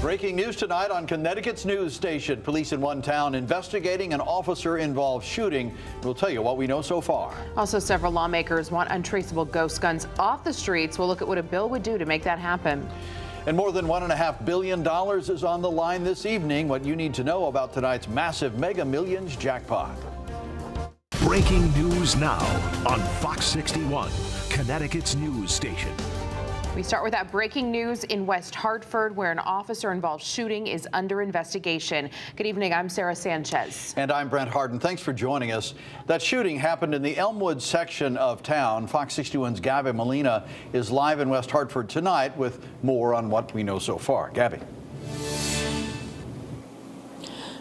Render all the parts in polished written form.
Breaking news tonight on Connecticut's news station. Police in one town investigating an officer-involved shooting. We'll tell you what we know so far. Also, several lawmakers want untraceable ghost guns off the streets. We'll look at what a bill would do to make that happen. And more than $1.5 billion is on the line this evening. What you need to know about tonight's massive Mega Millions jackpot. Breaking news now on Fox 61, Connecticut's news station. We start with that breaking news in West Hartford, where an officer-involved shooting is under investigation. Good evening, I'm Sarah Sanchez. And I'm Brent Harden. Thanks for joining us. That shooting happened in the Elmwood section of town. Fox 61's Gabby Molina is live in West Hartford tonight with more on what we know so far. Gabby.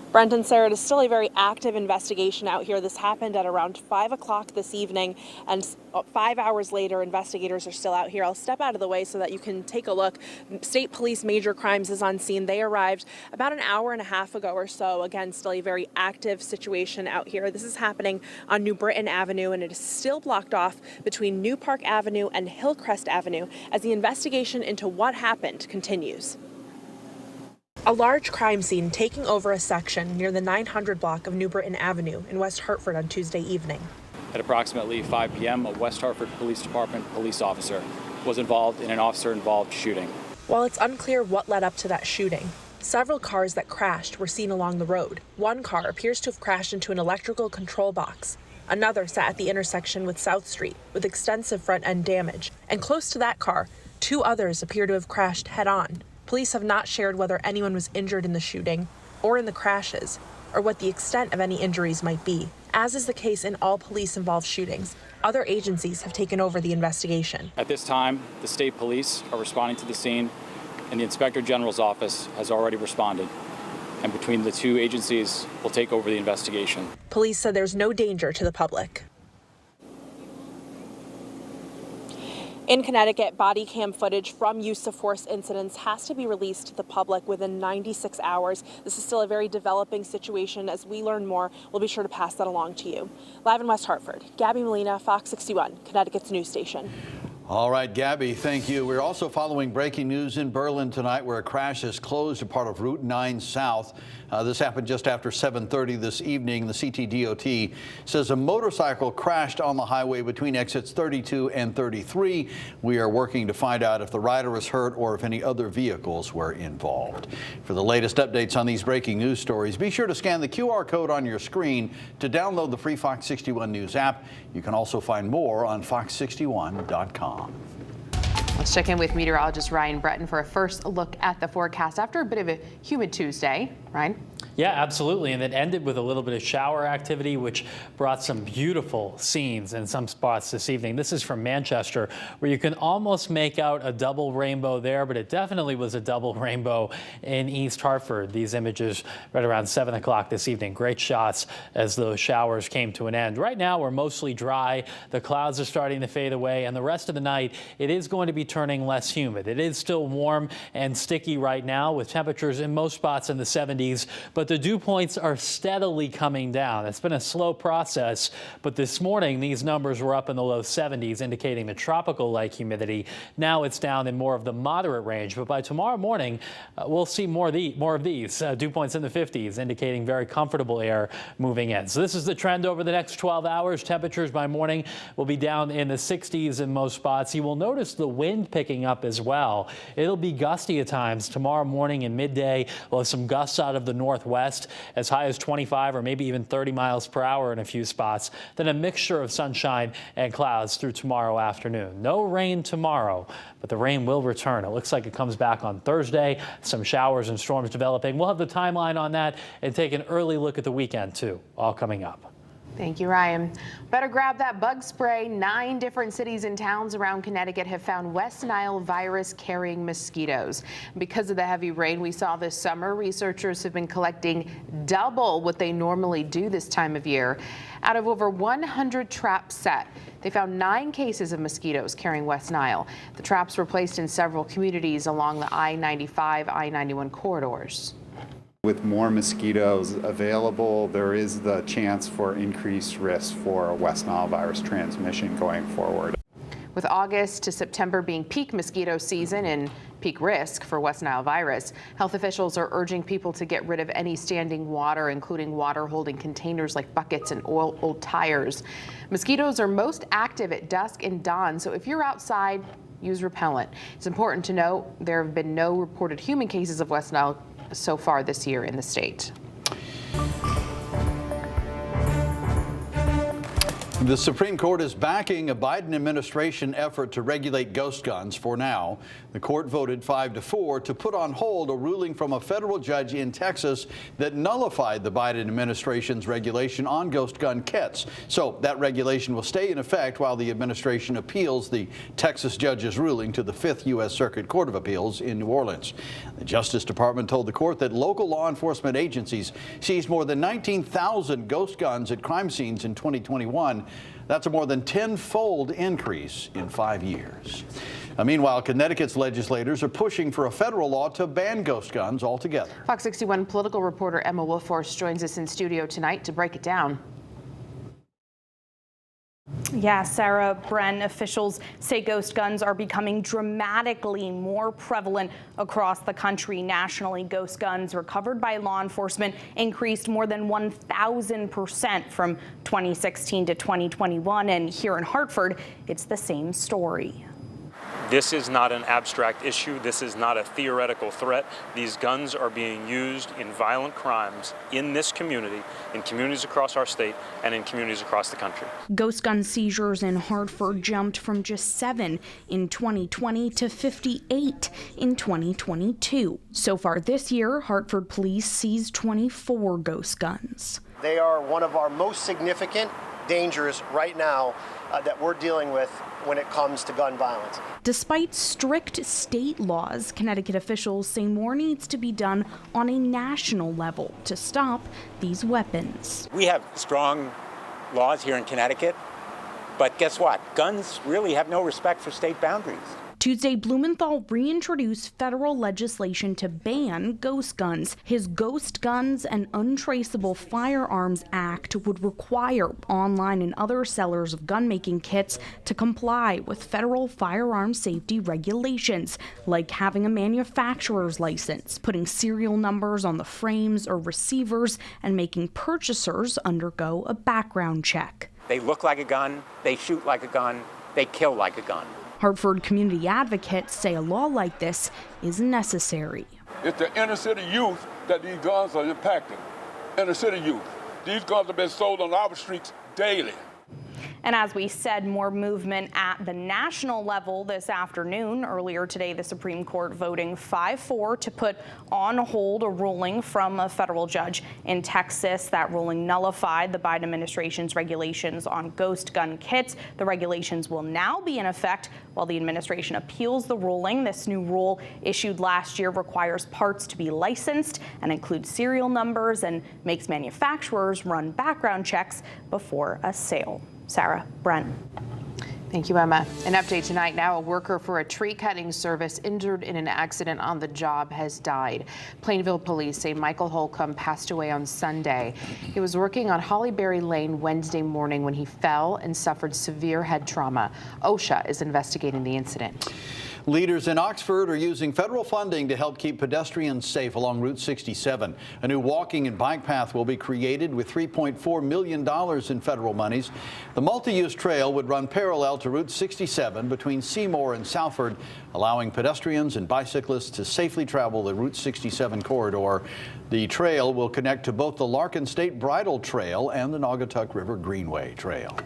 Brent and Sarah, it is still a very active investigation out here. This happened at around 5 o'clock this evening, and 5 hours later, investigators are still out here. I'll step out of the way so that you can take a look. State Police Major Crimes is on scene. They arrived about an hour and a half ago or so. Again, still a very active situation out here. This is happening on New Britain Avenue, and it is still blocked off between New Park Avenue and Hillcrest Avenue as the investigation into what happened continues. A large crime scene taking over a section near the 900 block of New Britain Avenue in West Hartford on Tuesday evening. At approximately 5 p.m., a West Hartford Police Department police officer was involved in an officer-involved shooting. While it's unclear what led up to that shooting, several cars that crashed were seen along the road. One car appears to have crashed into an electrical control box. Another sat at the intersection with South Street with extensive front-end damage. And close to that car, two others appear to have crashed head-on. Police have not shared whether anyone was injured in the shooting or in the crashes, or what the extent of any injuries might be. As is the case in all police-involved shootings, other agencies have taken over the investigation. At this time, the state police are responding to the scene, and the Inspector General's office has already responded. And between the two agencies, we'll take over the investigation. Police said there's no danger to the public. In Connecticut, body cam footage from use of force incidents has to be released to the public within 96 hours. This is still a very developing situation. As we learn more, we'll be sure to pass that along to you. Live in West Hartford, Gabby Molina, Fox 61, Connecticut's news station. All right, Gabby, thank you. We're also following breaking news in Berlin tonight, where a crash has closed a part of Route 9 South. This happened just after 7:30 this evening. The CTDOT says a motorcycle crashed on the highway between exits 32 and 33. We are working to find out if the rider was hurt or if any other vehicles were involved. For the latest updates on these breaking news stories, be sure to scan the QR code on your screen to download the free Fox 61 News app. You can also find more on fox61.com. Let's check in with meteorologist Ryan Breton for a first look at the forecast after a bit of a humid Tuesday. Ryan? Yeah, absolutely. And it ended with a little bit of shower activity, which brought some beautiful scenes in some spots this evening. This is from Manchester, where you can almost make out a double rainbow there, but it definitely was a double rainbow in East Hartford. These images right around 7 o'clock this evening. Great shots as those showers came to an end. Right now, we're mostly dry. The clouds are starting to fade away, and the rest of the night, it is going to be turning less humid. It is still warm and sticky right now, with temperatures in most spots in the 70s, but the dew points are steadily coming down. It's been a slow process, but this morning these numbers were up in the low 70s, indicating the tropical-like humidity. Now it's down in more of the moderate range, but by tomorrow morning we'll see more of these dew points in the 50s, indicating very comfortable air moving in. So this is the trend over the next 12 hours. Temperatures by morning will be down in the 60s in most spots. You will notice the wind picking up as well. It'll be gusty at times tomorrow morning and midday. We'll have some gusts out of the northwest as high as 25 or maybe even 30 miles per hour in a few spots. Then a mixture of sunshine and clouds through tomorrow afternoon. No rain tomorrow, but the rain will return. It looks like it comes back on Thursday. Some showers and storms developing. We'll have the timeline on that and take an early look at the weekend too, all coming up. Thank you, Ryan. Better grab that bug spray. 9 different cities and towns around Connecticut have found West Nile virus-carrying mosquitoes. Because of the heavy rain we saw this summer, researchers have been collecting double what they normally do this time of year. Out of over 100 traps set, they found 9 cases of mosquitoes carrying West Nile. The traps were placed in several communities along the I-95, I-91 corridors. With more mosquitoes available, there is the chance for increased risk for West Nile virus transmission going forward. With August to September being peak mosquito season and peak risk for West Nile virus, health officials are urging people to get rid of any standing water, including water holding containers like buckets and old tires. Mosquitoes are most active at dusk and dawn, so if you're outside, use repellent. It's important to note there have been no reported human cases of West Nile so far this year in the state. The Supreme Court is backing a Biden administration effort to regulate ghost guns for now. The court voted 5-4 to put on hold a ruling from a federal judge in Texas that nullified the Biden administration's regulation on ghost gun kits. So that regulation will stay in effect while the administration appeals the Texas judge's ruling to the 5th U.S. Circuit Court of Appeals in New Orleans. The Justice Department told the court that local law enforcement agencies seized more than 19,000 ghost guns at crime scenes in 2021. That's a more than 10-fold increase in 5 years. Meanwhile, Connecticut's legislators are pushing for a federal law to ban ghost guns altogether. Fox 61 political reporter Emma Wolfhorst joins us in studio tonight to break it down. Yeah, Sarah, Bren, officials say ghost guns are becoming dramatically more prevalent across the country. Nationally, ghost guns recovered by law enforcement increased more than 1,000% from 2016 to 2021. And here in Hartford, it's the same story. This is not an abstract issue. This is not a theoretical threat. These guns are being used in violent crimes in this community, in communities across our state, and in communities across the country. Ghost gun seizures in Hartford jumped from just 7 in 2020 to 58 in 2022. So far this year, Hartford police seized 24 ghost guns. They are one of our most significant dangers right now that we're dealing with when it comes to gun violence. Despite strict state laws, Connecticut officials say more needs to be done on a national level to stop these weapons. We have strong laws here in Connecticut, but guess what? Guns really have no respect for state boundaries. Tuesday, Blumenthal reintroduced federal legislation to ban ghost guns. His Ghost Guns and Untraceable Firearms Act would require online and other sellers of gun-making kits to comply with federal firearm safety regulations, like having a manufacturer's license, putting serial numbers on the frames or receivers, and making purchasers undergo a background check. They look like a gun, they shoot like a gun, they kill like a gun. Hartford community advocates say a law like this is necessary. It's the inner city youth that these guns are impacting. Inner city youth. These guns have been sold on our streets daily. And as we said, more movement at the national level this afternoon. Earlier today, the Supreme Court voting 5-4 to put on hold a ruling from a federal judge in Texas. That ruling nullified the Biden administration's regulations on ghost gun kits. The regulations will now be in effect while the administration appeals the ruling. This new rule, issued last year, requires parts to be licensed and includes serial numbers and makes manufacturers run background checks before a sale. Sarah, Brent. Thank you, Emma. An update tonight now. A worker for a tree cutting service injured in an accident on the job has died. Plainville police say Michael Holcomb passed away on Sunday. He was working on Hollyberry Lane Wednesday morning when he fell and suffered severe head trauma. OSHA is investigating the incident. Leaders in Oxford are using federal funding to help keep pedestrians safe along Route 67. A new walking and bike path will be created with $3.4 million in federal monies. The multi-use trail would run parallel to Route 67 between Seymour and Salford, allowing pedestrians and bicyclists to safely travel the Route 67 corridor. The trail will connect to both the Larkin State Bridle Trail and the Naugatuck River Greenway Trail.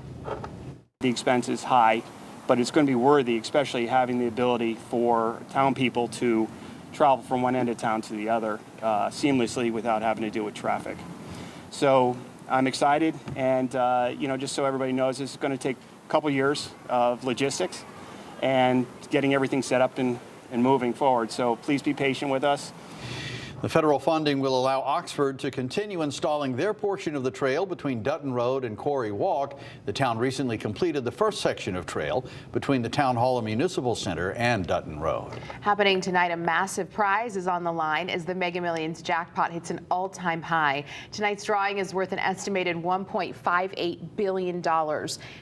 The expense is high, but it's going to be worthy, especially having the ability for town people to travel from one end of town to the other seamlessly without having to deal with traffic. So I'm excited, and just so everybody knows, this is going to take a couple years of logistics and getting everything set up and moving forward. So please be patient with us. The federal funding will allow Oxford to continue installing their portion of the trail between Dutton Road and Quarry Walk. The town recently completed the first section of trail between the Town Hall and Municipal Center and Dutton Road. Happening tonight, a massive prize is on the line as the Mega Millions jackpot hits an all-time high. Tonight's drawing is worth an estimated $1.58 billion,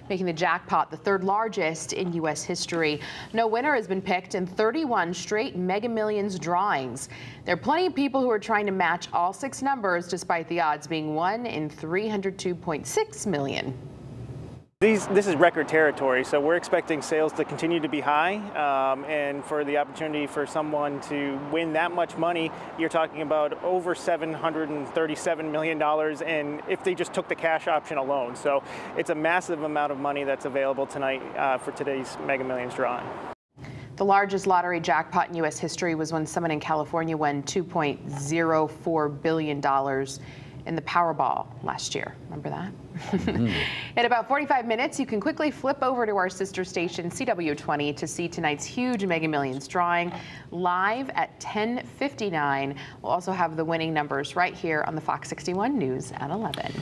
making the jackpot the third largest in U.S. history. No winner has been picked in 31 straight Mega Millions drawings. There are plenty of people who are trying to match all 6 numbers, despite the odds being 1 in 302.6 million. This is record territory, so we're expecting sales to continue to be high, and for the opportunity for someone to win that much money, you're talking about over $737 million, and if they just took the cash option alone. So it's a massive amount of money that's available tonight for today's Mega Millions drawing. The largest lottery jackpot in U.S. history was when someone in California won $2.04 billion in the Powerball last year. Remember that? In about 45 minutes, you can quickly flip over to our sister station, CW20, to see tonight's huge Mega Millions drawing live at 10:59. We'll also have the winning numbers right here on the Fox 61 News at 11.